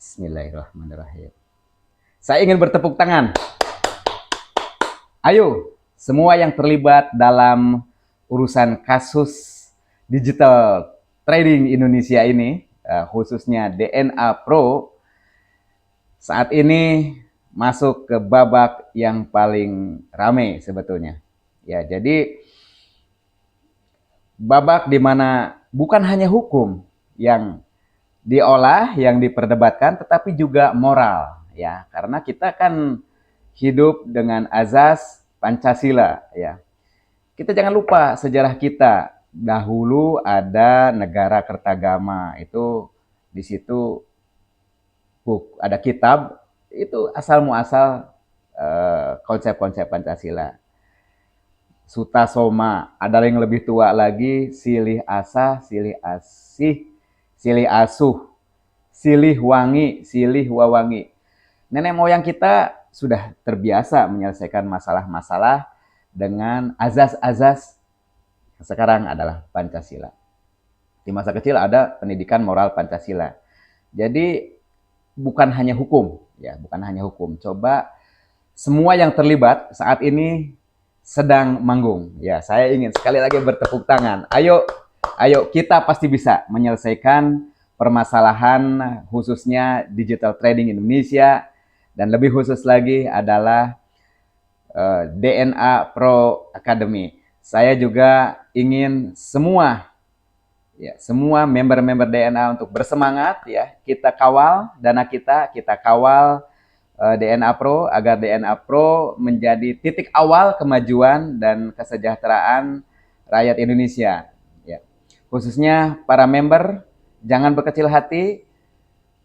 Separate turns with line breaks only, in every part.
Bismillahirrahmanirrahim. Saya ingin bertepuk tangan. Ayo, semua yang terlibat dalam urusan kasus digital trading Indonesia ini, khususnya DNA Pro, saat ini masuk ke babak yang paling ramai sebetulnya. Ya, jadi babak di mana bukan hanya hukum yang diolah, yang diperdebatkan, tetapi juga moral, ya. Karena kita kan hidup dengan azas Pancasila, ya. Kita jangan lupa sejarah kita. Dahulu ada negara Kertagama, itu di situ ada kitab, itu asal muasal konsep-konsep Pancasila. Sutasoma, ada yang lebih tua lagi, silih asah, silih asih, silih asuh, silih wangi, silih wawangi. Nenek moyang kita sudah terbiasa menyelesaikan masalah-masalah dengan azas-azas yang sekarang adalah Pancasila. Di masa kecil ada pendidikan moral Pancasila. Jadi bukan hanya hukum, ya, bukan hanya hukum. Coba semua yang terlibat saat ini sedang manggung. Ya, saya ingin sekali lagi bertepuk tangan. Ayo, ayo kita pasti bisa menyelesaikan permasalahan khususnya digital trading Indonesia, dan lebih khusus lagi adalah DNA Pro Academy. Saya juga ingin semua member-member DNA untuk bersemangat, ya. Kita kawal dana kita kawal DNA Pro agar DNA Pro menjadi titik awal kemajuan dan kesejahteraan rakyat Indonesia. Ya. Khususnya para member, jangan berkecil hati.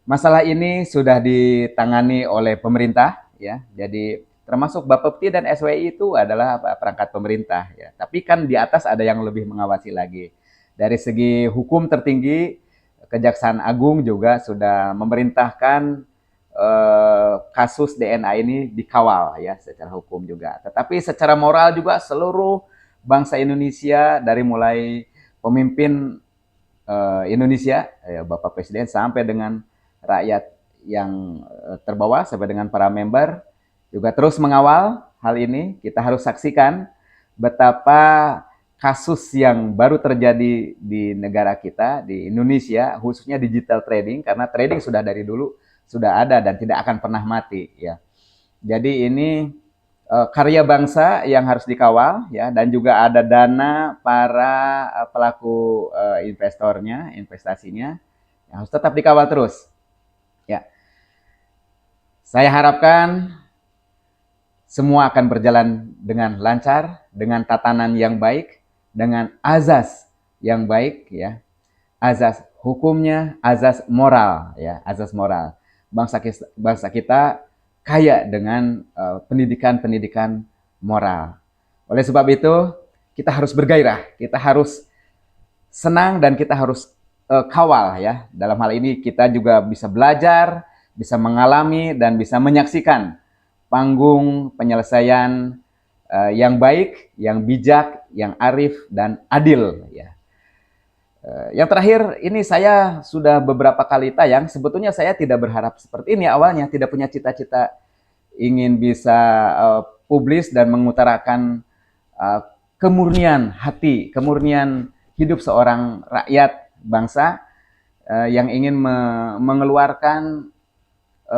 Masalah ini sudah ditangani oleh pemerintah, ya. Jadi termasuk Bapepti dan SWI itu adalah perangkat pemerintah, ya. Tapi kan di atas ada yang lebih mengawasi lagi. Dari segi hukum tertinggi, Kejaksaan Agung juga sudah memerintahkan kasus DNA ini dikawal, ya, secara hukum juga. Tetapi secara moral juga seluruh bangsa Indonesia, dari mulai pemimpin Indonesia, ya, Bapak Presiden, sampai dengan rakyat yang terbawah, sampai dengan para member, juga terus mengawal hal ini. Kita harus saksikan betapa kasus yang baru terjadi di negara kita, di Indonesia, khususnya digital trading, karena trading sudah dari dulu sudah ada dan tidak akan pernah mati, ya. Jadi ini karya bangsa yang harus dikawal, ya, dan juga ada dana para pelaku investornya, investasinya yang harus tetap dikawal terus, ya. Saya harapkan semua akan berjalan dengan lancar, dengan tatanan yang baik, dengan azas yang baik, ya. Azas hukumnya, azas moral, ya, azas moral. Bangsa kita kaya dengan pendidikan-pendidikan moral. Oleh sebab itu, kita harus bergairah, kita harus senang, dan kita harus kawal, ya. Dalam hal ini kita juga bisa belajar, bisa mengalami, dan bisa menyaksikan panggung penyelesaian yang baik, yang bijak, yang arif, dan adil, ya. Yang terakhir, ini saya sudah beberapa kali tayang. Sebetulnya saya tidak berharap seperti ini awalnya, tidak punya cita-cita ingin bisa publis dan mengutarakan kemurnian hati, kemurnian hidup seorang rakyat bangsa yang ingin mengeluarkan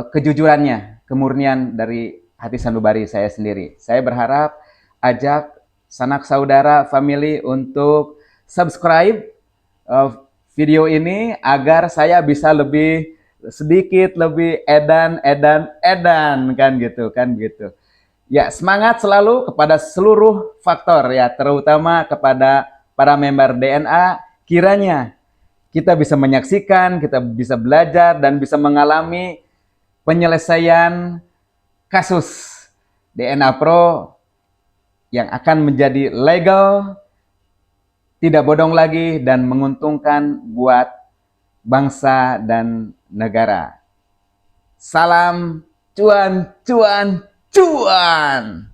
kejujurannya, kemurnian dari hati sanubari saya sendiri. Saya berharap ajak sanak saudara, family untuk subscribe video ini agar saya bisa lebih sedikit lebih edan kan gitu. Ya, semangat selalu kepada seluruh faktor, ya, terutama kepada para member DNA. Kiranya kita bisa menyaksikan, kita bisa belajar, dan bisa mengalami penyelesaian kasus DNA Pro yang akan menjadi legal, tidak bodong lagi, dan menguntungkan buat bangsa dan negara. Salam cuan, cuan, cuan!